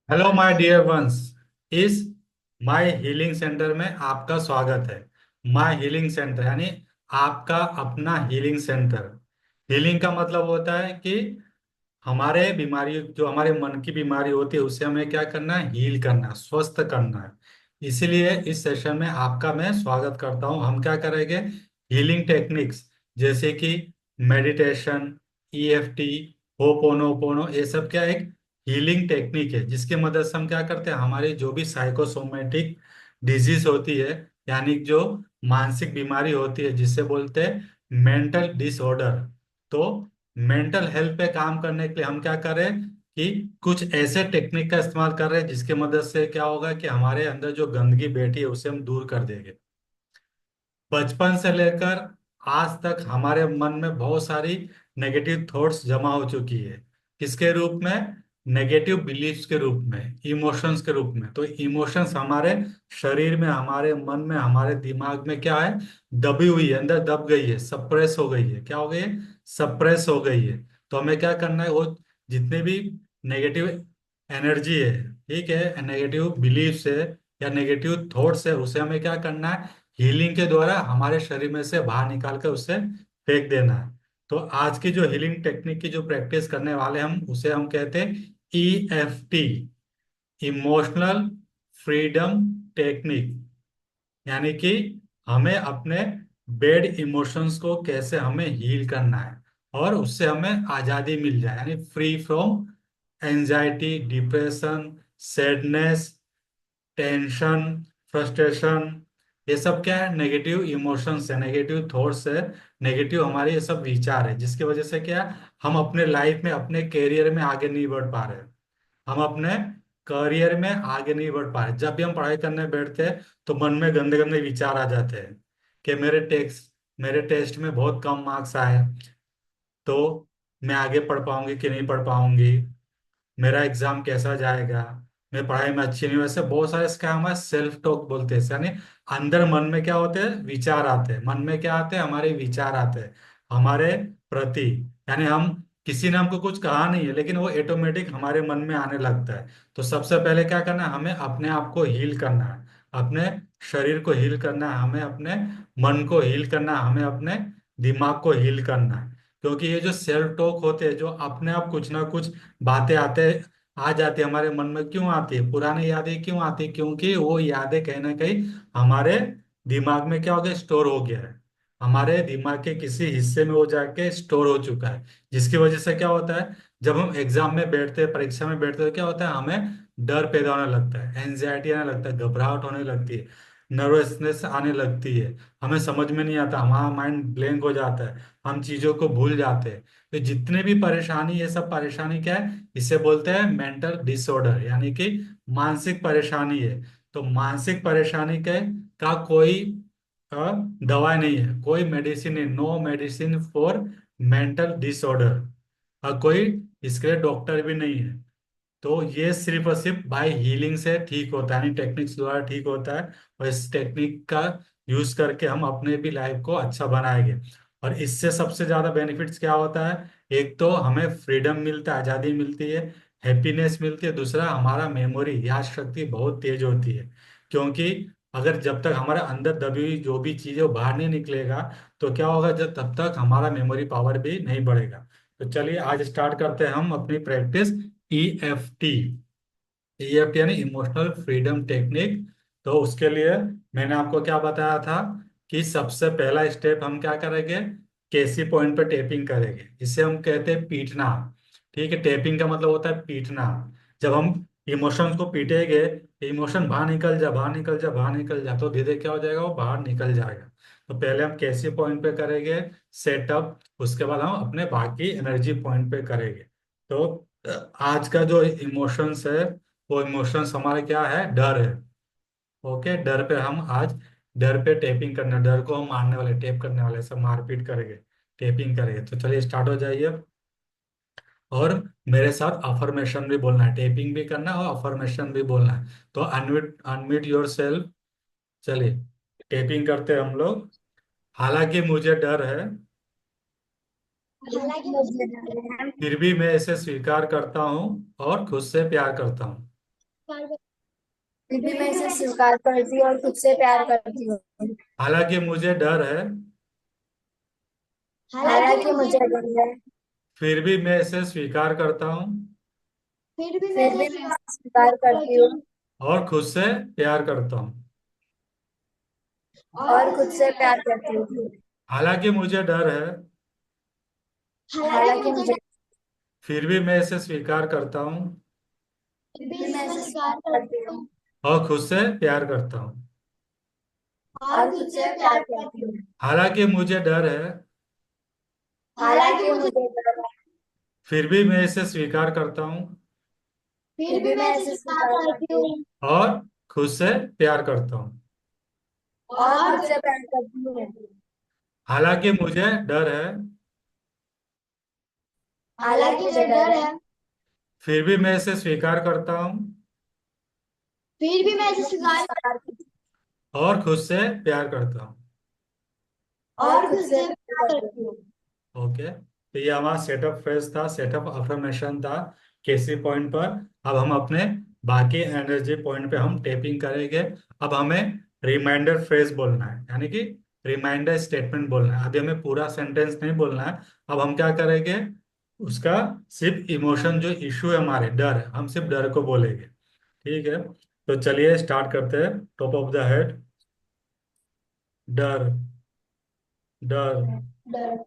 Hello my dear ones. इस my healing centre में आपका स्वागत है। माय हीलिंग सेंटर यानी आपका अपना हीलिंग सेंटर। हीलिंग का मतलब होता है कि हमारे बीमारी जो हमारे मन की बीमारी होती है उसे हमें क्या करना है, हील करना है, स्वस्थ करना है। इसीलिए इस सेशन में आपका मैं स्वागत करता हूं। हम क्या करेंगे, हीलिंग टेक्निक्स जैसे कि मेडिटेशन, ईएफटी, होपोनोपोनो, ये सब क्या एक हीलिंग टेक्निक है जिसकी मदद से हम क्या करते हैं, हमारी जो भी साइकोसोमेटिक डिजीज होती है यानी जो मानसिक बीमारी होती है जिसे बोलते हैं मेंटल डिसऑर्डर। तो मेंटल हेल्थ पे काम करने के लिए हम क्या कर रहे हैं कि कुछ ऐसे टेक्निक का इस्तेमाल कर रहे हैं जिसकी मदद से क्या होगा कि हमारे अंदर जो गंदगी बैठी है उसे हम दूर कर देंगे। बचपन से लेकर आज तक हमारे मन में बहुत सारी नेगेटिव थॉट्स जमा हो चुकी है। किसके रूप में? नेगेटिव बिलीफ्स के रूप में, इमोशंस के रूप में। तो इमोशंस हमारे शरीर में, हमारे मन में, हमारे दिमाग में क्या है, दबी हुई है, अंदर दब गई है, सप्रेस हो गई है। क्या हो गई है? सप्रेस हो गई है। तो हमें क्या करना है, वो जितने भी नेगेटिव एनर्जी है, ठीक है, नेगेटिव बिलीफ्स है या नेगेटिव थॉट्स है, उसे हमें क्या करना है, हीलिंग के द्वारा हमारे शरीर में से बाहर निकाल कर उसे फेंक देना है। तो आज की जो हीलिंग टेक्निक की जो प्रैक्टिस करने वाले हम उसे हम कहते हैं ईएफटी, इमोशनल फ्रीडम टेक्निक। यानी कि हमें अपने बेड इमोशंस को कैसे हमें हील करना है और उससे हमें आजादी मिल जाए, यानी free from anxiety, depression, sadness, tension, frustration. ये सब क्या है, नेगेटिव इमोशंस है, नेगेटिव थॉट्स है, नेगेटिव हमारे ये सब विचार है जिसकी वजह से क्या है, हम अपने लाइफ में, अपने कैरियर में आगे नहीं बढ़ पा रहे। हम अपने करियर में आगे नहीं बढ़ पा रहे। जब भी हम पढ़ाई करने बैठते हैं तो मन में गंदे गंदे विचार आ जाते हैं कि मेरे टेस्ट में बहुत कम मार्क्स आए तो मैं आगे पढ़ पाऊंगी कि नहीं पढ़ पाऊंगी, मेरा एग्जाम कैसा जाएगा, मैं पढ़ाई में अच्छी नहीं हूँ। ऐसे बहुत सारे इसका हमारे सेल्फ टॉक बोलते हैं, यानी अंदर मन में क्या होते हैं, विचार आते हैं। मन में क्या आते हैं, हमारे विचार आते हैं हमारे प्रति। यानी हम, किसी ने हमको कुछ कहा नहीं है लेकिन वो ऑटोमेटिक हमारे मन में आने लगता है। तो सबसे पहले क्या करना है, हमें अपने आप को हील करना है, अपने शरीर को हील करना है, हमें अपने मन को हील करना है, हमें अपने दिमाग को हील करना है। क्योंकि ये जो सेल्फ टॉक होते हैं, जो अपने आप कुछ ना कुछ बातें आते आ जाती है हमारे मन में, क्यों आती है, पुरानी यादें क्यों आती है? क्योंकि वो यादें कहीं ना कहीं हमारे दिमाग में क्या हो गया, स्टोर हो गया है, हमारे दिमाग के किसी हिस्से में वो जाके स्टोर हो चुका है। जिसकी वजह से क्या होता है, जब हम एग्जाम में बैठते हैं, परीक्षा में बैठते हैं, तो क्या होता है, हमें डर पैदा होने लगता है, एंजाइटी आने लगता है, घबराहट होने लगती है, नर्वसनेस आने लगती है, हमें समझ में नहीं आता, हमारा माइंड ब्लैंक हो जाता है, हम चीजों को भूल जाते हैं। तो जितने भी परेशानी, ये सब परेशानी क्या है, इसे बोलते हैं मेंटल डिसऑर्डर, यानी कि मानसिक परेशानी है। तो मानसिक परेशानी के का कोई अ, दवाई नहीं है, कोई मेडिसिन नहीं, no medicine for mental disorder, और कोई इसके लिए डॉक्टर भी नहीं है। तो ये सिर्फ और सिर्फ बाय हीलिंग से ठीक होता है, यानी टेक्निक्स द्वारा ठीक होता है। और इस टेक्निक का यूज करके हम अपने भी लाइफ को अच्छा बनाएंगे। और इससे सबसे ज्यादा बेनिफिट्स क्या होता है, एक तो हमें फ्रीडम मिलता है, आजादी मिलती है, हैप्पीनेस मिलती है। दूसरा, हमारा मेमोरी, याद शक्ति बहुत तेज होती है। क्योंकि अगर जब तक हमारे अंदर दबी हुई जो भी चीजें वो बाहर नहीं निकलेगा तो क्या होगा, जब तब तक हमारा मेमोरी पावर भी नहीं बढ़ेगा। तो चलिए आज स्टार्ट करते हैं हम अपनी प्रैक्टिस ईएफटी। ईएफटी यानी इमोशनल फ्रीडम टेक्निक। तो उसके लिए मैंने आपको क्या बताया था कि सबसे पहला स्टेप हम क्या करेंगे, केसी पॉइंट पे टैपिंग करेंगे, इसे हम कहते हैं पीटना। ठीक है, टैपिंग का मतलब होता है पीटना। जब हम इमोशंस को पीटेंगे, इमोशन बाहर निकल जा, बाहर निकल जा, बाहर निकल जा, तो धीरे धीरे क्या हो जाएगा, वो बाहर निकल जाएगा। तो पहले हम केसी पॉइंट पे करेंगे सेटअप, उसके बाद हम अपने बाकी एनर्जी पॉइंट पे करेंगे। तो आज का जो इमोशंस है, वो इमोशंस हमारे क्या है, डर है। ओके, डर पे हम आज, डर पे टेपिंग करना, डर को हम मारने वाले, टेप करने वाले, सब मारपीट करेंगे, टेपिंग करेंगे। तो चलिए स्टार्ट हो जाइए। और मेरे साथ अफर्मेशन भी बोलना है, टेपिंग भी करना है और अफर्मेशन भी बोलना है। तो अनम्यूट अनम्यूट योर सेल्फ। चलिए टेपिंग करते हैं हम लोग। हालांकि मुझे डर है, फिर भी मैं इसे स्वीकार करता हूँ और खुद से प्यार करता हूँ। फिर भी मैं इसे स्वीकार करती हूँ और खुद से प्यार करती हूँ। हालांकि मुझे डर है, हालांकि मुझे डर है, फिर भी मैं इसे स्वीकार करता हूँ फिर भी मैं इसे स्वीकार करती हूँ और खुद से प्यार करता हूँ। और खुद से प्यार करती हूँ। हालांकि मुझे डर है, हालांकि मुझे फिर भी मैं इसे स्वीकार करता हूँ फिर भी मैं इसे स्वीकार करती हूँ और खुद से प्यार करता हूँ। और खुद से प्यार करती हूँ। हालांकि मुझे डर है, हालांकि मुझे डर है, फिर भी मैं इसे स्वीकार करता हूँ फिर भी मैं इसे स्वीकार करती हूँ और खुद से प्यार करता हूँ। और खुद से प्यार करती हूँ। हालांकि मुझे डर है, हालांकि मुझे डर है, फिर भी मैं इसे स्वीकार करता हूँ फिर भी मैं इसे स्वीकार करती हूँ और खुद से प्यार करता हूँ। और खुद से प्यार करती हूँ। ओके, तो ये हमारा सेटअप फ्रेज था, सेटअप अफर्मेशन था केसी पॉइंट पर। अब हम अपने बाकी एनर्जी पॉइंट पे हम टेपिंग करेंगे। अब हमें रिमाइंडर फ्रेज बोलना है, यानी कि रिमाइंडर स्टेटमेंट बोलना है। अभी हमें पूरा सेंटेंस नहीं बोलना है। अब हम क्या करेंगे, उसका सिर्फ इमोशन जो इशू है, हमारे डर है, हम सिर्फ डर को बोलेंगे। ठीक है, तो चलिए स्टार्ट करते हैं। टॉप ऑफ द हेड, डर, डर, डर,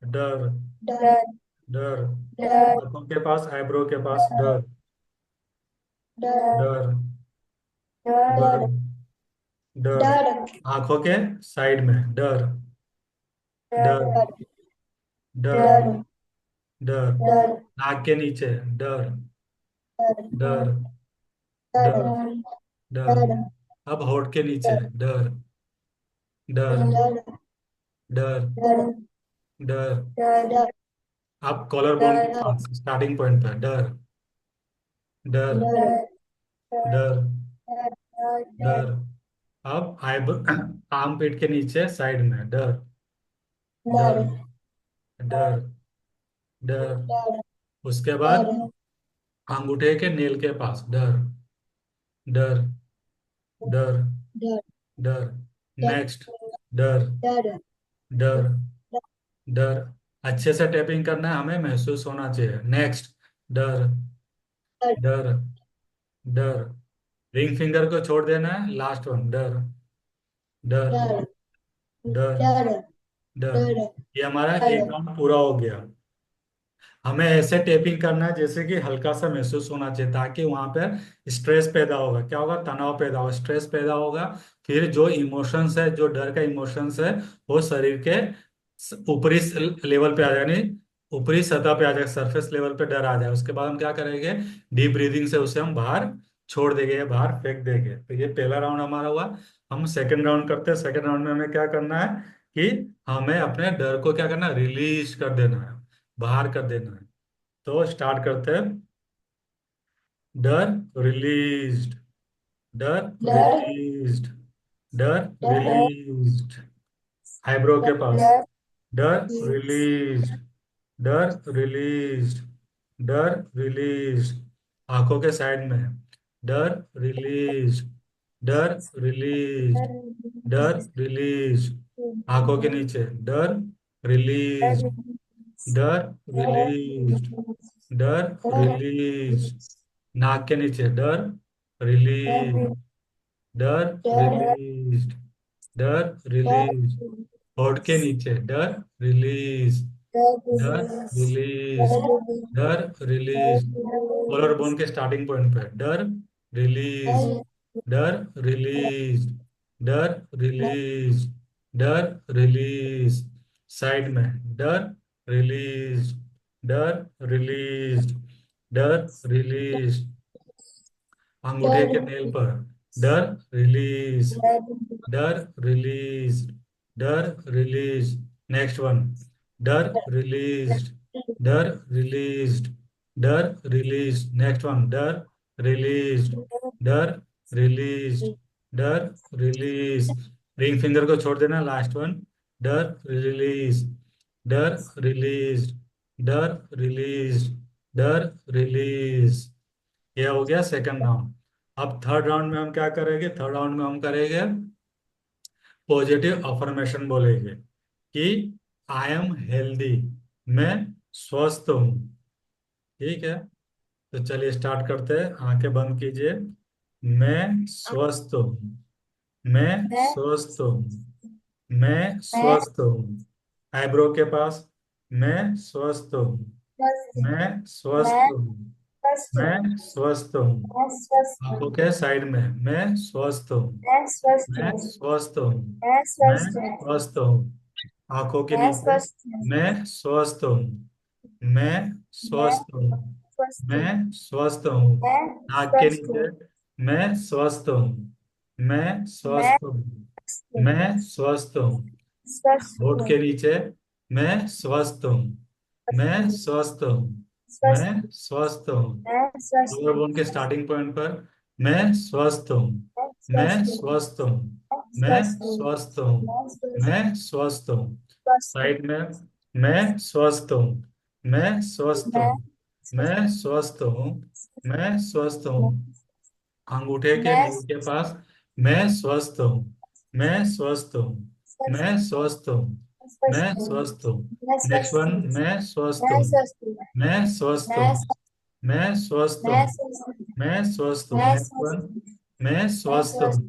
डर, डर, डर, डर, आंखों के पास, आईब्रो के पास, डर, डर, डर, डर, डर, डर, डर, आंखों के साइड में, डर, डर, डर, डर, डर, डर, डर, डर, नाक के नीचे, डर, डर, डर, डर, डर, डर, अब होठ के नीचे, डर, डर, डर, डर, डर, डर, डर, अब कॉलर बोन के डर, पास स्टार्टिंग पॉइंट पे, डर, डर, डर, डर, डर, डर, अब आर्म पीट के नीचे साइड में, डर, डर, डर, डर, डर, डर, उसके बाद डर, अंगूठे के नेल के पास, डर, डर, डर, डर, डर, नेक्स्ट, डर, डर, डर, डर, अच्छे से टैपिंग करना है, हमें महसूस होना चाहिए। नेक्स्ट, डर, डर, डर, रिंग फिंगर को छोड़ देना है, लास्ट वन, डर, डर, डर, डर। ये हमारा एक राउंड पूरा हो गया। हमें ऐसे टेपिंग करना है जैसे कि हल्का सा महसूस होना चाहिए, ताकि वहां पे स्ट्रेस पैदा होगा, क्या होगा, तनाव पैदा होगा, स्ट्रेस पैदा होगा। फिर जो इमोशंस है, जो डर का इमोशंस है, वो शरीर के ऊपरी लेवल पे आ जाए, यानी ऊपरी सतह पे आ जाए, सरफेस लेवल पे डर आ जाए। उसके बाद हम क्या करेंगे, डीप ब्रीदिंग से उसे हम बाहर छोड़ देंगे या बाहर फेंक देंगे। तो ये पहला राउंड हमारा हुआ। हम सेकंड राउंड करते हैं। सेकंड राउंड में हमें क्या करना है कि हमें अपने डर को क्या करना है, रिलीज कर देना है, बाहर कर देना है। तो स्टार्ट करते हैं। डर रिलीज्ड, डर रिलीज्ड, डर रिलीज्ड, आईब्रो के पास, डर रिलीज्ड, डर रिलीज्ड, डर रिलीज्ड, आंखों के साइड में, डर रिलीज्ड, डर रिलीज्ड, डर रिलीज्ड, आंखों के नीचे, डर रिलीज्ड, डर रिलीज्ड, डर रिलीज, नाक के नीचे, डर रिलीज, डर रिलीज, डर रिलीज, होठ के नीचे, डर रिलीज, डर रिलीज, डर रिलीज, कॉलर बोन के स्टार्टिंग पॉइंट पे, डर रिलीज, डर रिलीज, डर रिलीज, डर रिलीज, साइड में, डर रिलीज, डर रिलीज, डर रिलीज, अंगूठे के नेल पर, डर रिलीज, डर रिलीज, डर रिलीज, नेक्स्ट वन, डर रिलीज, डर रिलीज, डर रिलीज, नेक्स्ट वन, डर रिलीज, डर रिलीज, डर रिलीज, रिंग फिंगर को छोड़ देना, लास्ट वन, डर रिलीज, डर रिलीज, डर रिलीज, डर रिलीज। ये हो गया सेकंड राउंड। अब थर्ड राउंड में हम क्या करेंगे, थर्ड राउंड में हम करेंगे पॉजिटिव अफर्मेशन बोलेंगे कि आई एम हेल्दी, मैं स्वस्थ हूँ। ठीक है, तो चलिए स्टार्ट करते हैं। आंखें बंद कीजिए। मैं स्वस्थ हूँ, मैं मैं स्वस्थ हूँ, मैं मैं स्वस्थ हूँ। आईब्रो के पास, मैं स्वस्थ हूँ, स्वस्थ हूँ। मैं स्वस्थ मैं हूँ, स्वस्थ हूँ। मैं स्वस्थ हूँ। मैं स्वस्थ आंखों हूँ। के साइड में, मैं स्वस्थ हूँ, मैं स्वस्थ मैं हूँ। स्वस्थ हूँ, मैं मैं स्वस्थ हूँ। स्वस्थ हूँ। आंखों के मैं नीचे, स्वस्थ हूँ। मैं स्वस्थ हूँ, मैं मैं स्वस्थ हूँ, स्वस्थ हूँ। मैं स्वस्थ हूँ। मैं नाक के स्वस्थ नीचे, हूँ। मैं स्वस्थ हूँ, मैं मैं स्वस्थ हूँ, स्वस्थ हूँ। मैं स्वस्थ हूँ। स्वस्थ होठ हूँ। के नीचे, मैं स्वस्थ हूँ, मैं स्वस्थ हूँ, स्वस्थ मैं हूँ। स्वस्थ हूँ। मैं स्वस्थ लोअर हूँ। बोन के स्टार्टिंग पॉइंट पर, मैं स्वस्थ हूँ, मैं मैं स्वस्थ हूँ। स्वस्थ हूँ, मैं मैं स्वस्थ हूँ। स्वस्थ हूँ, मैं स्वस्थ मैं स्वस्थ हूँ। स्वस्थ हूँ। साइड में, मैं स्वस्थ हूँ, मैं स्वस्थ हूँ, मैं स्वस्थ मैं स्वस्थ हूँ, मैं स्वस्थ हूँ। हूँ। अंगूठे के मैं नीचे के पास, मैं स्वस्थ हूँ, मैं स्वस्थ हूँ, स्वस्थ मैं स्वस्थ हूँ, मैं स्वस्थ हूँ। स्वस्थ हूँ। मैं नेक्स्ट स्वस्थ वन, हूँ। मैं स्वस्थ मैं हूँ, स्वस्थ हूँ। मैं स्वस्थ हूँ, मैं स्वस्थ मैं स्वस्थ हूँ, मैं स्वस्थ हूँ। मैं स्वस्थ हूँ। मैं नेक्स्ट वन, स्वस्थ हूँ। मैं मैं स्वस्थ हूँ, स्वस्थ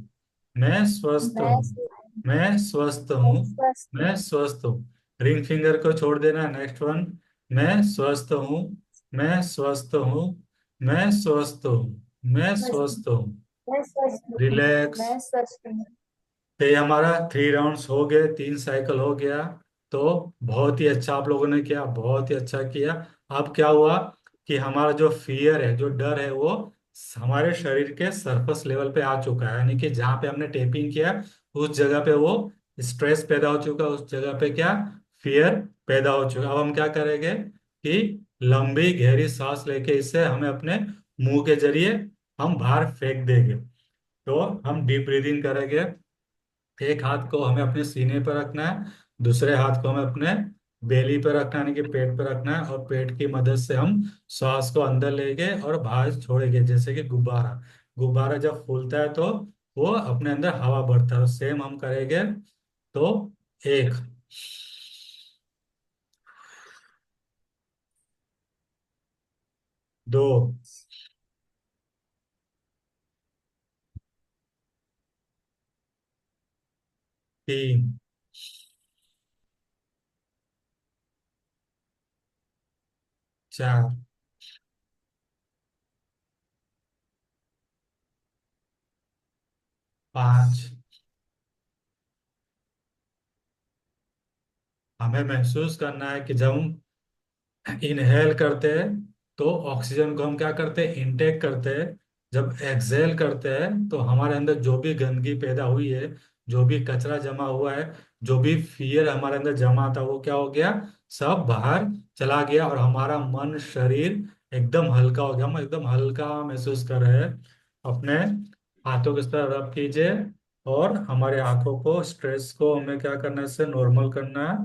मैं स्वस्थ मैं हूँ, स्वस्थ मैं स्वस्थ मैं हूँ, स्वस्थ हूँ। मैं स्वस्थ हूँ। रिंग फिंगर को छोड़ देना। नेक्स्ट वन, मैं स्वस्थ हूँ, मैं स्वस्थ हूँ, मैं स्वस्थ हूँ, मैं स्वस्थ हूँ। मैं स्वस्थ हूँ। रिलैक्स। मैं स्वस्थ हूँ। तो ये हमारा 3 राउंड्स हो गए, 3 साइकिल हो गया। तो बहुत ही अच्छा आप लोगों ने किया, बहुत ही अच्छा किया। अब क्या हुआ कि हमारा जो फियर है, जो डर है, वो हमारे शरीर के सरफेस लेवल पे आ चुका है, यानी कि जहाँ पे हमने टेपिंग किया उस जगह पे वो स्ट्रेस पैदा हो चुका है, उस जगह पे क्या, फियर पैदा हो चुका है। अब हम क्या करेंगे कि लंबी गहरी सांस लेके इसे हमें अपने मुंह के जरिए हम बाहर फेंक देंगे। तो हम डीप ब्रीदिंग करेंगे। एक हाथ को हमें अपने सीने पर रखना है, दूसरे हाथ को हमें अपने बेली पर रखना है, यानी कि पेट पर रखना है, और पेट की मदद से हम श्वास को अंदर लेंगे और बाहर छोड़ेंगे, जैसे कि गुब्बारा। गुब्बारा जब फूलता है तो वो अपने अंदर हवा भरता है, सेम हम करेंगे। तो एक, दो, तीन, चार, पाँच। हमें महसूस करना है कि जब हम इनहेल करते हैं तो ऑक्सीजन को हम क्या करते हैं, इनटेक करते हैं। जब एक्सहेल करते हैं तो हमारे अंदर जो भी गंदगी पैदा हुई है, जो भी कचरा जमा हुआ है, जो भी फियर हमारे अंदर जमा था, वो क्या हो गया, सब बाहर चला गया, और हमारा मन शरीर एकदम हल्का हो गया। हम एकदम हल्का महसूस कर रहे हैं। अपने हाथों के साथ रब कीजिए, और हमारे आंखों को, स्ट्रेस को हमें क्या करना है, इससे नॉर्मल करना है।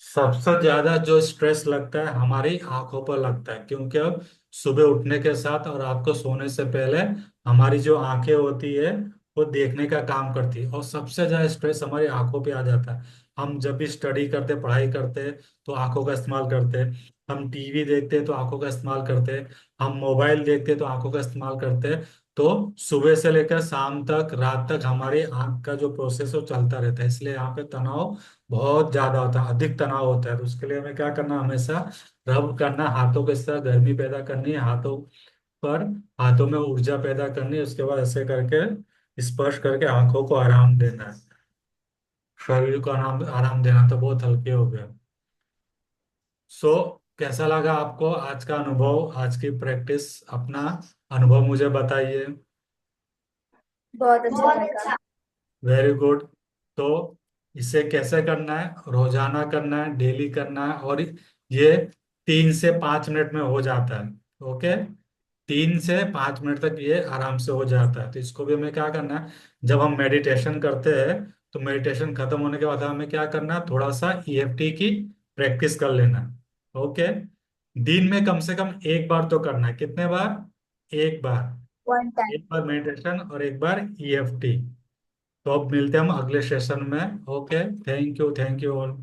सबसे ज्यादा जो स्ट्रेस लगता है हमारी आंखों पर लगता है, क्योंकि अब सुबह उठने के साथ और रात को सोने से पहले हमारी जो आंखें होती है वो देखने का काम करती है, और सबसे ज्यादा स्ट्रेस हमारी आंखों पे आ जाता है। हम जब भी स्टडी करते, पढ़ाई करते हैं, तो आंखों का इस्तेमाल करते हैं। हम टीवी देखते हैं तो आंखों का इस्तेमाल करते हैं। हम मोबाइल देखते हैं तो आंखों का इस्तेमाल करते हैं। तो सुबह से लेकर शाम तक, रात तक हमारी आंख का जो प्रोसेस है वो चलता रहता है, इसलिए यहाँ पे तनाव बहुत ज्यादा होता है, अधिक तनाव होता है। तो उसके लिए हमें क्या करना, हमेशा रब करना, हाथों के साथ गर्मी पैदा करनी है, हाथों पर, हाथों में ऊर्जा पैदा करनी है। उसके बाद ऐसे करके स्पर्श करके आंखों को आराम देना है, शरीर को आराम आराम देना। तो बहुत हल्के हो गए। सो कैसा लगा आपको आज का अनुभव, आज की प्रैक्टिस? अपना अनुभव मुझे बताइए। बहुत अच्छा लगा। Very good. तो इसे कैसे करना है, रोजाना करना है, डेली करना है, और ये 3 से 5 मिनट में हो जाता है। ओके, 3 से 5 मिनट तक ये आराम से हो जाता है। तो इसको भी हमें क्या करना है, जब हम मेडिटेशन करते हैं तो मेडिटेशन खत्म होने के बाद हमें क्या करना है, थोड़ा सा ईएफटी की प्रैक्टिस कर लेना है। ओके, दिन में कम से कम एक बार तो करना है। कितने बार? एक बार। One time. एक बार मेडिटेशन और एक बार ईएफटी। तो अब मिलते हैं हम अगले सेशन में। Okay, thank you all.